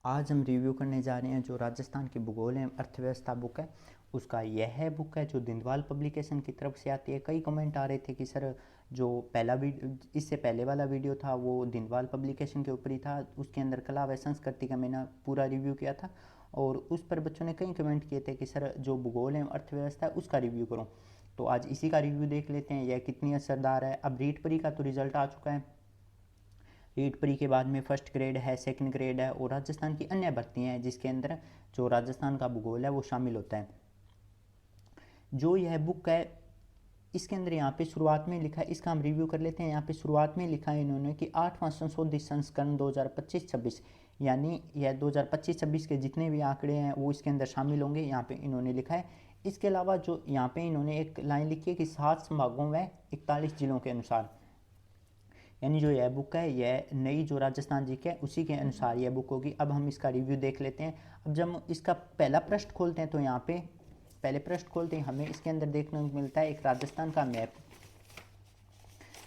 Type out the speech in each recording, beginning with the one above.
आज हम रिव्यू करने जा रहे हैं जो राजस्थान की भूगोल एवं अर्थव्यवस्था बुक है उसका। यह बुक है जो दिनवाल पब्लिकेशन की तरफ से आती है। कई कमेंट आ रहे थे कि सर जो पहला वीडियो इससे पहले वाला वीडियो था वो दिनवाल पब्लिकेशन के ऊपर ही था, उसके अंदर कला व संस्कृति का मैंने पूरा रिव्यू किया था और उस पर बच्चों ने कई कमेंट किए थे कि सर जो भूगोल एवं अर्थव्यवस्था है उसका रिव्यू करो। तो आज इसी का रिव्यू देख लेते हैं, यह कितनी असरदार है। अब रीट परी का तो रिजल्ट आ चुका है। रीट परी के बाद में फर्स्ट ग्रेड है, सेकंड ग्रेड है और राजस्थान की अन्य भर्तियाँ हैं जिसके अंदर जो राजस्थान का भूगोल है वो शामिल होता है। जो यह बुक है इसके अंदर यहाँ पे शुरुआत में लिखा है, इसका हम रिव्यू कर लेते हैं। यहाँ पे शुरुआत में लिखा है इन्होंने कि 8वां संशोधित संस्करण 2025-26, यानी यह 2025-26 के जितने भी आंकड़े हैं वो इसके अंदर शामिल होंगे, यहाँ पे इन्होंने लिखा है। इसके अलावा जो यहाँ पे इन्होंने एक लाइन लिखी है कि 7 संभागों व 41 जिलों के अनुसार, यानी जो यह बुक है यह नई जो राजस्थान जी के उसी के अनुसार यह बुक होगी। अब हम इसका रिव्यू देख लेते हैं। अब जब हम इसका पहला पृष्ठ खोलते हैं तो यहाँ पे पहले पृष्ठ खोलते हैं हमें इसके अंदर देखने को मिलता है एक राजस्थान का मैप।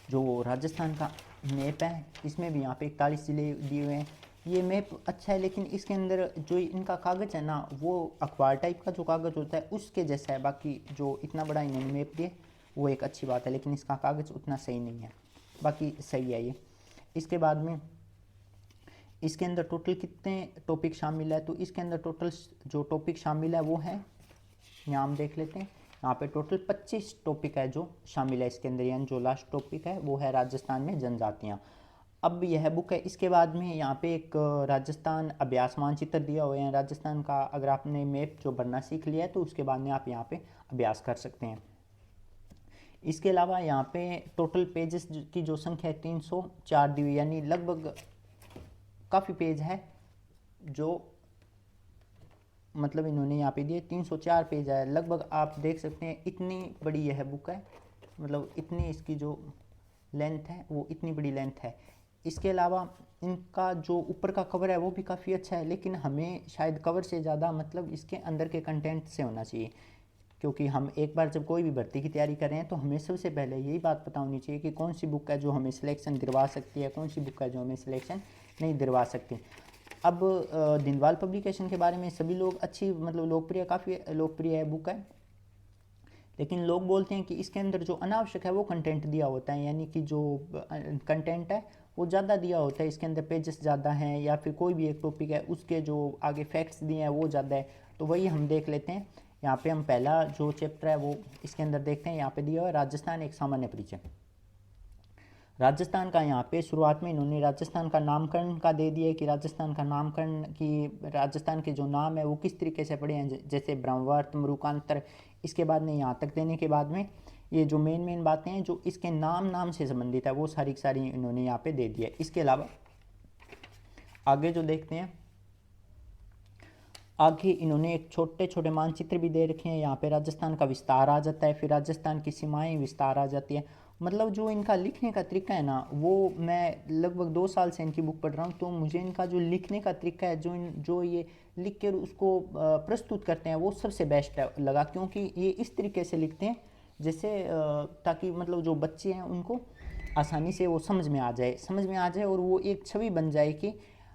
जो राजस्थान का मैप है इसमें भी यहाँ पे 41 जिले दिए हुए हैं। ये मैप अच्छा है लेकिन इसके अंदर जो इनका कागज़ है ना वो अखबार टाइप का जो कागज़ होता है उसके जैसा है। बाकी जो इतना बड़ा इन्होंने मैप दिया वो एक अच्छी बात है, लेकिन इसका कागज़ उतना सही नहीं है, बाकी सही है ये। इसके बाद में इसके अंदर टोटल कितने टॉपिक शामिल है, तो इसके अंदर टोटल जो टॉपिक शामिल है वो है, यहाँ हम देख लेते हैं। यहाँ पे टोटल 25 टॉपिक है जो शामिल है इसके अंदर, यानी जो लास्ट टॉपिक है वो है राजस्थान में जनजातियाँ। अब यह बुक है, इसके बाद में यहाँ पे एक राजस्थान अभ्यास मानचित्र दिया हुआ है राजस्थान का। अगर आपने मैप जो बनना सीख लिया है तो उसके बाद में आप यहाँ पे अभ्यास कर सकते हैं। इसके अलावा यहाँ पे टोटल पेजेस की जो संख्या है 304 दी हुई, यानी लगभग काफ़ी पेज है जो मतलब इन्होंने यहाँ पे दिए 304 पेज है लगभग। आप देख सकते हैं इतनी बड़ी यह बुक है, मतलब इतनी इसकी जो लेंथ है वो इतनी बड़ी लेंथ है। इसके अलावा इनका जो ऊपर का कवर है वो भी काफ़ी अच्छा है, लेकिन हमें शायद कवर से ज़्यादा मतलब इसके अंदर के कंटेंट से होना चाहिए, क्योंकि हम एक बार जब कोई भी भर्ती की तैयारी कर रहे हैं तो हमें सबसे पहले यही बात पता होनी चाहिए कि कौन सी बुक है जो हमें सिलेक्शन दिलवा सकती है, कौन सी बुक है जो हमें सिलेक्शन नहीं दिलवा सकती। अब दिनवाल पब्लिकेशन के बारे में सभी लोग अच्छी मतलब लोकप्रिय, काफ़ी लोकप्रिय है बुक है, लेकिन लोग बोलते हैं कि इसके अंदर जो अनावश्यक है वो कंटेंट दिया होता है, यानी कि जो कंटेंट है वो ज़्यादा दिया होता है, इसके अंदर पेजेस ज़्यादा हैं या फिर कोई भी एक टॉपिक है उसके जो आगे फैक्ट्स दिए हैं वो ज़्यादा है। तो वही हम देख लेते हैं। यहाँ पे हम पहला जो चैप्टर है वो इसके अंदर देखते हैं। यहाँ पे दिया हुआ है राजस्थान एक सामान्य परिचय। राजस्थान का यहाँ पे शुरुआत में इन्होंने राजस्थान का नामकरण का दे दिया कि राजस्थान का नामकरण की राजस्थान के जो नाम है वो किस तरीके से पड़े हैं, जैसे ब्रह्मवर्त, मरुकांतर। इसके बाद में यहाँ तक देने के बाद में ये जो मेन बातें हैं जो इसके नाम से संबंधित है वो सारी की सारी इन्होंने यहाँ पे दे दिया। इसके अलावा आगे जो देखते हैं, आगे इन्होंने एक छोटे छोटे मानचित्र भी दे रखे हैं। यहाँ पे राजस्थान का विस्तार आ जाता है, फिर राजस्थान की सीमाएं विस्तार आ जाती है। मतलब जो इनका लिखने का तरीका है ना वो, मैं लगभग 2 साल से इनकी बुक पढ़ रहा हूँ, तो मुझे इनका जो लिखने का तरीका है जो ये लिख कर उसको प्रस्तुत करते हैं वो सबसे बेस्ट लगा, क्योंकि ये इस तरीके से लिखते हैं जैसे ताकि मतलब जो बच्चे हैं उनको आसानी से वो समझ में आ जाए और वो एक छवि बन जाए कि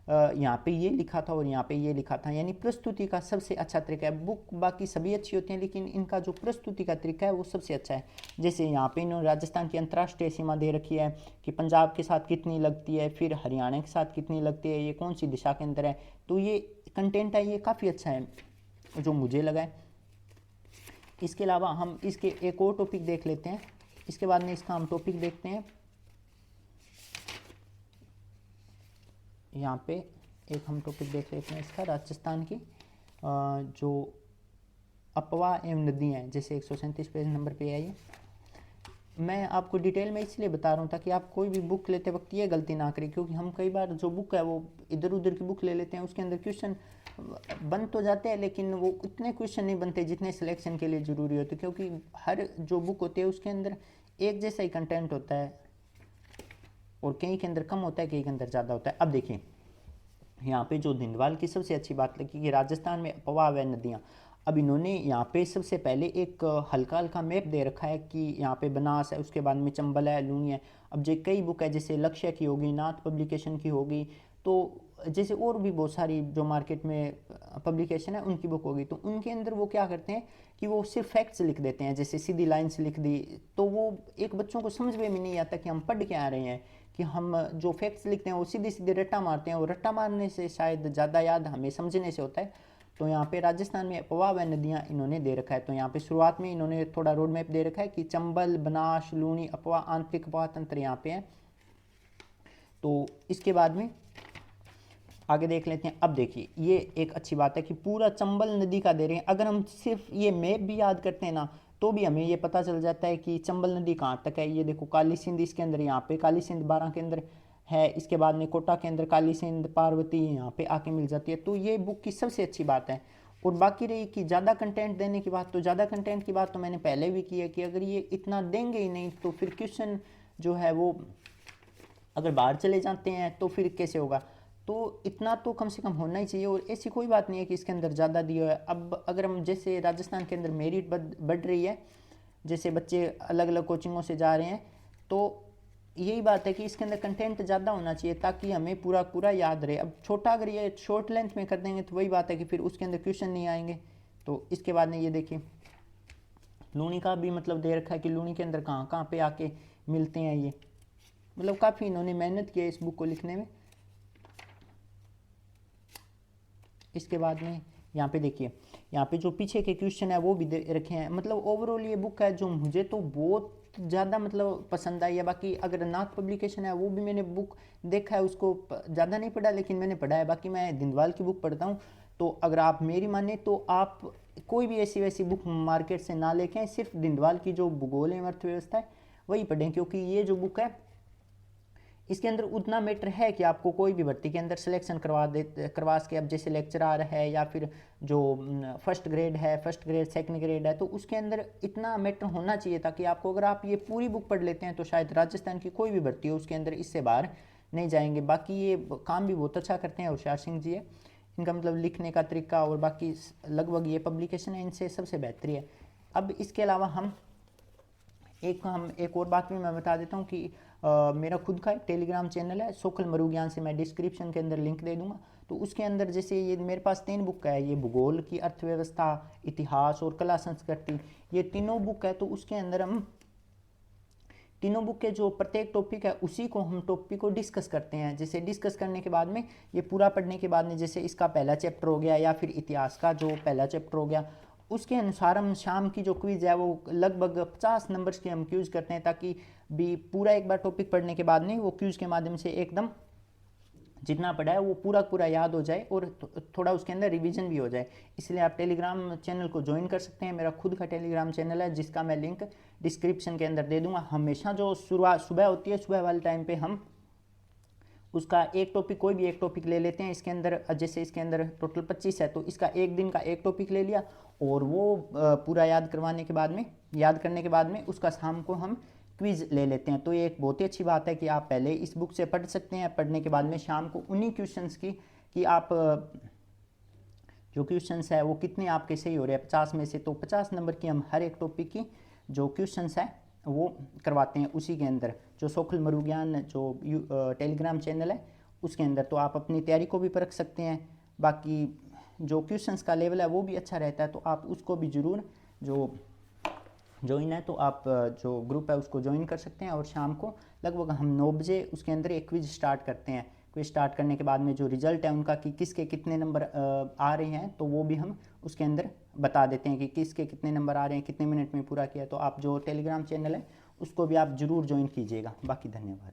यहाँ पे ये लिखा था और यहाँ पे ये लिखा था। यानी प्रस्तुति का सबसे अच्छा तरीका है। बुक बाकी सभी अच्छी होती हैं लेकिन इनका जो प्रस्तुति का तरीका है वो सबसे अच्छा है। जैसे यहाँ पे इन्होंने राजस्थान की अंतर्राष्ट्रीय सीमा दे रखी है कि पंजाब के साथ कितनी लगती है, फिर हरियाणा के साथ कितनी लगती है, ये कौन सी दिशा के अंदर है। तो ये कंटेंट है ये काफ़ी अच्छा है जो मुझे लगा है। इसके अलावा हम इसके एक और टॉपिक देख लेते हैं, इसके बाद में इसका हम टॉपिक देखते हैं। यहाँ पे एक हम टॉपिक देख लेते हैं इसका, राजस्थान की जो अपवाह एवं नदियाँ हैं, जैसे 137 पेज नंबर पे है ये। मैं आपको डिटेल में इसलिए बता रहा हूँ ताकि आप कोई भी बुक लेते वक्त ये गलती ना करें, क्योंकि हम कई बार जो बुक है वो इधर उधर की बुक ले लेते हैं, उसके अंदर क्वेश्चन बन तो जाते हैं लेकिन वो इतने क्वेश्चन नहीं बनते जितने सिलेक्शन के लिए ज़रूरी होते, क्योंकि हर जो बुक होती है उसके अंदर एक जैसा ही कंटेंट होता है और कई के अंदर कम होता है, कई के अंदर ज़्यादा होता है। अब देखिए यहाँ पे जो दिनवाल की सबसे अच्छी बात लगी कि राजस्थान में अपवाह व नदियाँ। अब इन्होंने यहाँ पे सबसे पहले एक हल्का हल्का मैप दे रखा है कि यहाँ पे बनास है, उसके बाद में चंबल है, लूनी है। अब जो कई बुक है जैसे लक्ष्य की होगी, नाथ पब्लिकेशन की होगी, तो जैसे और भी बहुत सारी जो मार्केट में पब्लिकेशन है उनकी बुक होगी, तो उनके अंदर वो क्या करते हैं कि वो सिर्फ फैक्ट्स लिख देते हैं, जैसे सीधी लाइन से लिख दी, तो वो एक बच्चों को समझ में भी नहीं आता कि हम पढ़ के आ रहे हैं, कि हम जो फैक्ट्स लिखते हैं वो सीधे सीधे रट्टा मारते हैं, और रट्टा मारने से शायद ज़्यादा याद हमें समझने से होता है। तो यहाँ पे राजस्थान में अफवाह व नदियाँ इन्होंने दे रखा है। तो यहाँ पे शुरुआत में इन्होंने थोड़ा रोड मैप दे रखा है कि चंबल, बनास, लूणी, अफवाह, आंतरिक अफवाह तंत्र यहाँ पे है। तो इसके बाद में आगे देख लेते हैं। अब देखिए ये एक अच्छी बात है कि पूरा चंबल नदी का दे रहे हैं। अगर हम सिर्फ ये मैप भी याद करते हैं ना, तो भी हमें ये पता चल जाता है कि चंबल नदी कहाँ तक है। ये देखो काली सिंध इसके अंदर, यहाँ पे काली सिंध 12 के अंदर है, इसके बाद में कोटा के अंदर काली सिंध, पार्वती यहाँ पे आके मिल जाती है। तो ये बुक की सबसे अच्छी बात है। और बाकी रही कि ज़्यादा कंटेंट देने की बात, तो ज़्यादा कंटेंट की बात तो मैंने पहले भी की है कि अगर ये इतना देंगे ही नहीं तो फिर क्वेश्चन जो है वो अगर बाहर चले जाते हैं तो फिर कैसे होगा। तो इतना तो कम से कम होना ही चाहिए। और ऐसी कोई बात नहीं है कि इसके अंदर ज़्यादा दिया है। अब अगर हम जैसे राजस्थान के अंदर मेरिट बढ़ रही है, जैसे बच्चे अलग अलग कोचिंगों से जा रहे हैं, तो यही बात है कि इसके अंदर कंटेंट ज़्यादा होना चाहिए ताकि हमें पूरा पूरा याद रहे। अब छोटा अगर ये शॉर्ट लेंथ में कर देंगे तो वही बात है कि फिर उसके अंदर क्वेश्चन नहीं आएंगे। तो इसके बाद में ये देखिए लूणी का भी मतलब दे रखा है कि लूणी के अंदर कहाँ कहाँ पे आके मिलते हैं। ये मतलब काफ़ी इन्होंने मेहनत की है इस बुक को लिखने में। इसके बाद में यहाँ पे देखिए, यहाँ पे जो पीछे के क्वेश्चन है वो भी दे रखे हैं। मतलब ओवरऑल ये बुक है जो मुझे तो बहुत ज़्यादा मतलब पसंद आई है। बाकी अगर नाथ पब्लिकेशन है वो भी मैंने बुक देखा है, उसको ज़्यादा नहीं पढ़ा लेकिन मैंने पढ़ा है। बाकी मैं दिंदवाल की बुक पढ़ता हूँ। तो अगर आप मेरी माने तो आप कोई भी ऐसी वैसी बुक मार्केट से ना लेके आए, सिर्फ दिंदवाल की जो भूगोल एवं अर्थव्यवस्था है वही पढ़ें, क्योंकि ये जो बुक है इसके अंदर उतना मैटर है कि आपको कोई भी भर्ती के अंदर सिलेक्शन करवा के, अब जैसे लेक्चरार है या फिर जो फर्स्ट ग्रेड है, फर्स्ट ग्रेड सेकंड ग्रेड है, तो उसके अंदर इतना मैटर होना चाहिए ताकि आपको, अगर आप ये पूरी बुक पढ़ लेते हैं तो शायद राजस्थान की कोई भी भर्ती हो उसके अंदर इससे बाहर नहीं जाएंगे। बाकी ये काम भी बहुत अच्छा करते हैं होशियार सिंह जी है, इनका मतलब लिखने का तरीका और बाकी लगभग ये पब्लिकेशन है इनसे सबसे बेहतरी है। अब इसके अलावा हम एक और बात भी मैं बता देता हूँ कि मेरा खुद का एक टेलीग्राम चैनल है सोखल मरुज्ञान से, मैं डिस्क्रिप्शन के अंदर लिंक दे दूंगा। तो उसके अंदर जैसे ये मेरे पास 3 बुक है, ये भूगोल की, अर्थव्यवस्था, इतिहास और कला संस्कृति, ये तीनों बुक है। तो उसके अंदर हम तीनों बुक के जो प्रत्येक टॉपिक है उसी को हम टॉपिक को डिस्कस करते हैं। जैसे डिस्कस करने के बाद में ये पूरा पढ़ने के बाद में जैसे इसका पहला चैप्टर हो गया या फिर इतिहास का जो पहला चैप्टर हो गया, उसके अनुसार हम शाम की जो क्विज़ है वो लगभग 50 नंबर्स की हम क्विज़ करते हैं, ताकि भी पूरा एक बार टॉपिक पढ़ने के बाद में वो क्विज़ के माध्यम से एकदम जितना पढ़ा है वो पूरा पूरा याद हो जाए और थोड़ा उसके अंदर रिवीजन भी हो जाए। इसलिए आप टेलीग्राम चैनल को ज्वाइन कर सकते हैं। मेरा खुद का टेलीग्राम चैनल है जिसका मैं लिंक डिस्क्रिप्शन के अंदर दे दूंगा। हमेशा जो शुरुआत सुबह होती है, सुबह वाले टाइम पे हम उसका एक टॉपिक, कोई भी एक टॉपिक ले लेते हैं। इसके अंदर जैसे इसके अंदर टोटल 25 है, तो इसका एक दिन का एक टॉपिक ले लिया और वो पूरा याद करने के बाद में उसका शाम को हम क्विज़ ले लेते हैं। तो ये एक बहुत ही अच्छी बात है कि आप पहले इस बुक से पढ़ सकते हैं, पढ़ने के बाद में शाम को उन्हीं क्वेश्चंस की कि आप जो क्वेश्चंस है वो कितने आपके सही हो रहे हैं 50 में से, तो 50 नंबर की हम हर एक टॉपिक की जो क्वेश्चंस है वो करवाते हैं उसी के अंदर, जो सोखल मरुज्ञान जो टेलीग्राम चैनल है उसके अंदर। तो आप अपनी तैयारी को भी परख सकते हैं। बाकी जो क्वेश्चंस का लेवल है वो भी अच्छा रहता है, तो आप उसको भी ज़रूर जो ज्वाइन है तो आप जो ग्रुप है उसको ज्वाइन कर सकते हैं। और शाम को लगभग हम 9 बजे उसके अंदर एक क्विज स्टार्ट करते हैं। क्विज स्टार्ट करने के बाद में जो रिजल्ट है उनका कि किसके कितने नंबर आ रहे हैं, तो वो भी हम उसके अंदर बता देते हैं कि किसके कितने नंबर आ रहे हैं, कितने मिनट में पूरा किया। तो आप जो टेलीग्राम चैनल है उसको भी आप ज़रूर ज्वाइन कीजिएगा। बाकी धन्यवाद।